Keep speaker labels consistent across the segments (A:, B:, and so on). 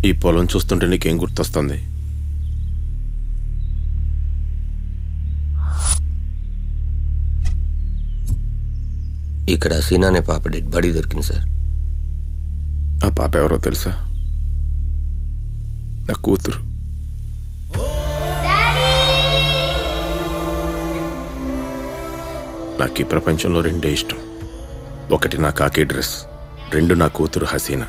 A: ఈ పొలం చూస్తుంటే నీకేం గుర్తొస్తుంది?
B: ఇక్కడ హసీనా అనే పాప డెడ్ బాడీ దొరికింది సార్.
A: ఆ పాప ఎవరో తెలుసా? నా కూతురు. నాకు ఈ ప్రపంచంలో రెండే ఇష్టం. ఒకటి నా కాకి డ్రెస్, రెండు నా కూతురు హసీనా.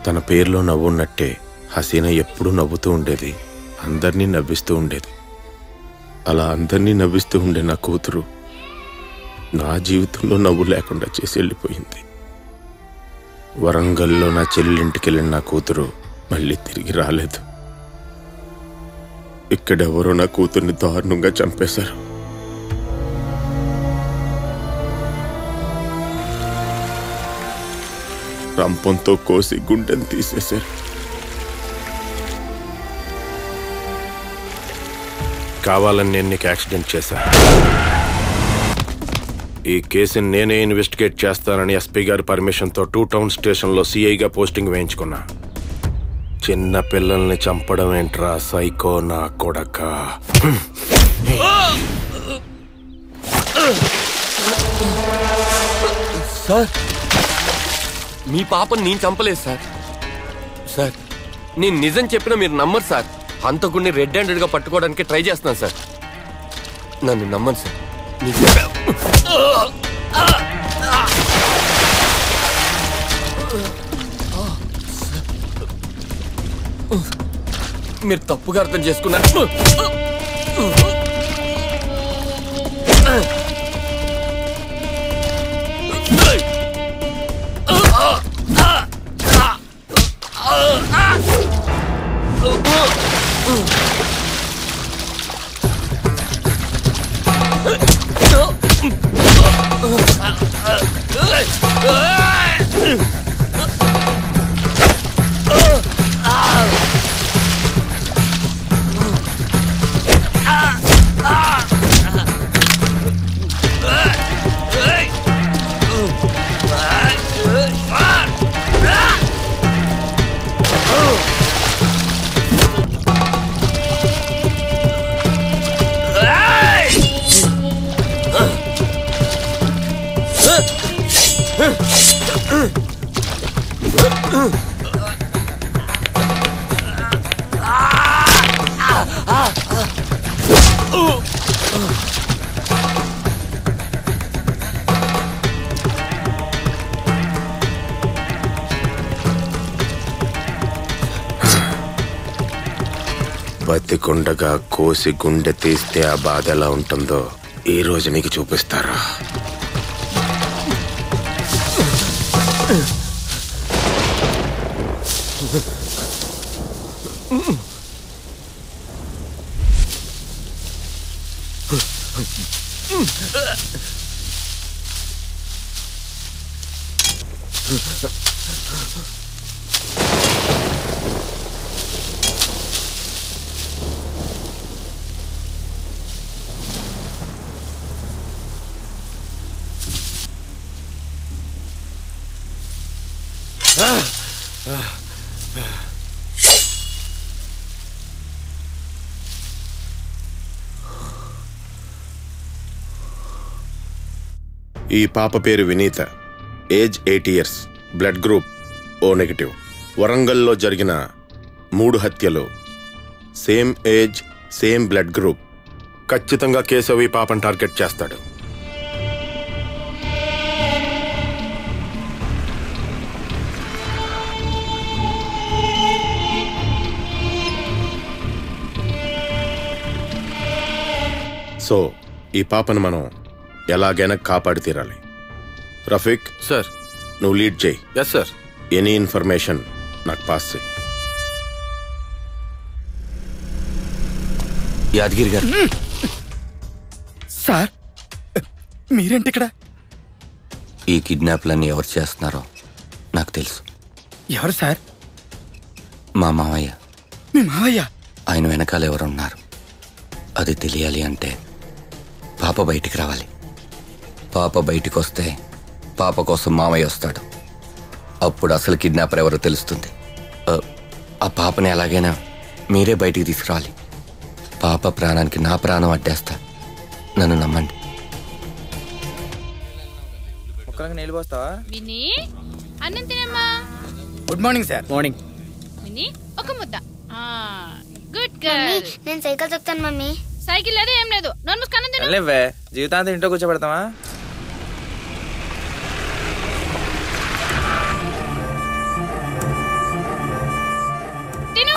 A: తన పేరులో నవ్వున్నట్టే హసీనా ఎప్పుడూ నవ్వుతూ ఉండేది, అందరినీ నవ్విస్తూ ఉండేది. అలా అందరినీ నవ్విస్తూ ఉండే నా కూతురు నా జీవితంలో నవ్వు లేకుండా చేసి వెళ్ళిపోయింది. వరంగల్లో నా చెల్లింటికి వెళ్ళిన నా కూతురు మళ్ళీ తిరిగి రాలేదు. ఇక్కడెవరో నా కూతుర్ని దారుణంగా చంపేశారు. రంపంతో కోసి గుండెని తీసేశారు. కావాలని నేను నీకు యాక్సిడెంట్ చేశా. ఈ కేసుని నేనే ఇన్వెస్టిగేట్ చేస్తానని ఎస్పీ గారి పర్మిషన్తో 2 టౌన్ స్టేషన్లో సిఐగా పోస్టింగ్ వేయించుకున్నా. చిన్న పిల్లల్ని చంపడం ఏంట్రా సైకో నా కొడక.
B: సార్, మీ పాపని నేను చంపలేదు సార్. సార్, నేను నిజం చెప్పినా మీరు నమ్మరు సార్. హంతకుడిని రెడ్ హ్యాండెడ్గా పట్టుకోవడానికి ట్రై చేస్తున్నాను సార్. నన్ను నమ్మను సార్. మీరు తప్పుగా అర్థం చేసుకున్నారు.
A: బతికుండగా కోసి గుండె తీస్తే ఆ బాధ ఎలా ఉంటుందో ఈ రోజు నీకు చూపిస్తారా? ఈ పాప పేరు Vineeta, age 8 years, blood group O negative. వరంగల్లో జరిగిన 3 హత్యలు, same age, same blood group. ఖచ్చితంగా కేశవ్ ఈ పాపను టార్గెట్ చేస్తాడు. సో ఈ పాపను మనం ఎలాగైనా కాపాడి తీరాలి. రఫీక్
B: సార్,
A: నువ్వు లీడ్ చేయి.
B: Yes sir.
A: ఎనీ ఇన్ఫర్మేషన్ నాకు పాస్ చేయి.
B: యాదగిరి గారు.
C: సార్, మీరేంటి ఇక్కడ?
B: ఈ కిడ్నాప్లన్నీ ఎవరు చేస్తున్నారో నాకు తెలుసు.
C: ఎవరు సార్?
B: మా మావయ్య.
C: మీ మావయ్య?
B: ఆయన వెనకాల ఎవరున్నారు అది తెలియాలి అంటే పాప బయటికి రావాలి. పాప బయటికి వస్తే పాప కోసం మామయ్య వస్తాడు. అప్పుడు అసలు కిడ్నాపర్ ఎవరో తెలుస్తుంది. ఆ పాపని ఎలాగైనా మీరే బయటికి తీసుకురావాలి. పాప ప్రాణానికి నా ప్రాణం అడ్డేస్తా, నన్ను నమ్మండి.
D: నీళ్ళు పోస్తావా?
E: విని అన్నం తినమ్మా.
C: Good morning sir.
D: మార్నింగ్.
E: విని ఒక ముద్ద. Good girl.
F: నేను సైకిల్ తొక్కుతాను మమ్మీ.
E: సైకిల్ లేదు ఏం లేదు, నోరు మూసుకొని అన్నం తిను.
D: లేవే, జీవితాంతం ఇంట్లో కూర్చోబెడతావా?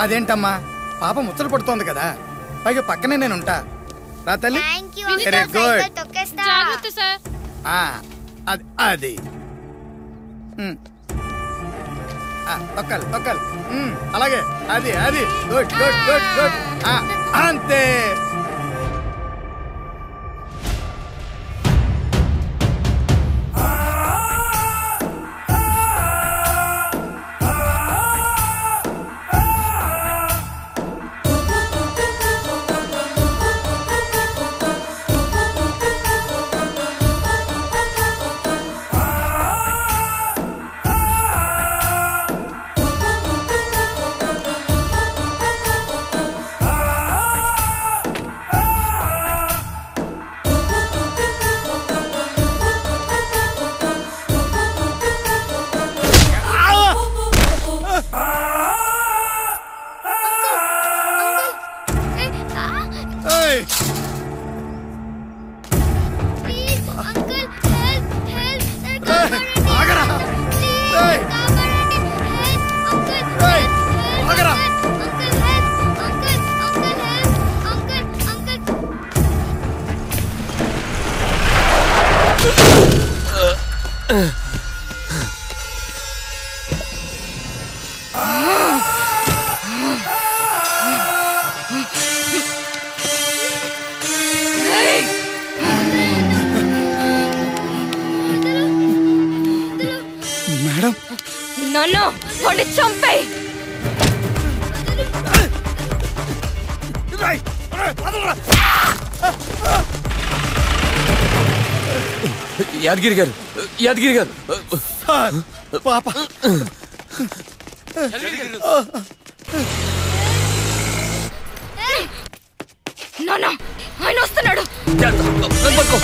C: అదేంటమ్మా, పాప ముచ్చట పడుతోంది కదా, పైగా పక్కనే నేను ఉంటా. రా తల్లి.
F: Thank you
C: very good.
F: Cycle తొక్కేస్తా.
E: జాగ్రత్త సార్.
C: అది తొక్కాలి తొక్కాలి. అలాగే, అది అది గుడ్ గుడ్ గుడ్ గుడ్. అంతే. మేడం,
E: నన్ను వాడిని చంపేయ్.
B: యాదగిరి గారు, యాదగిరి గారు,
C: పాప
E: నాన్న ఆయన వస్తున్నాడు.
B: పట్టుకో.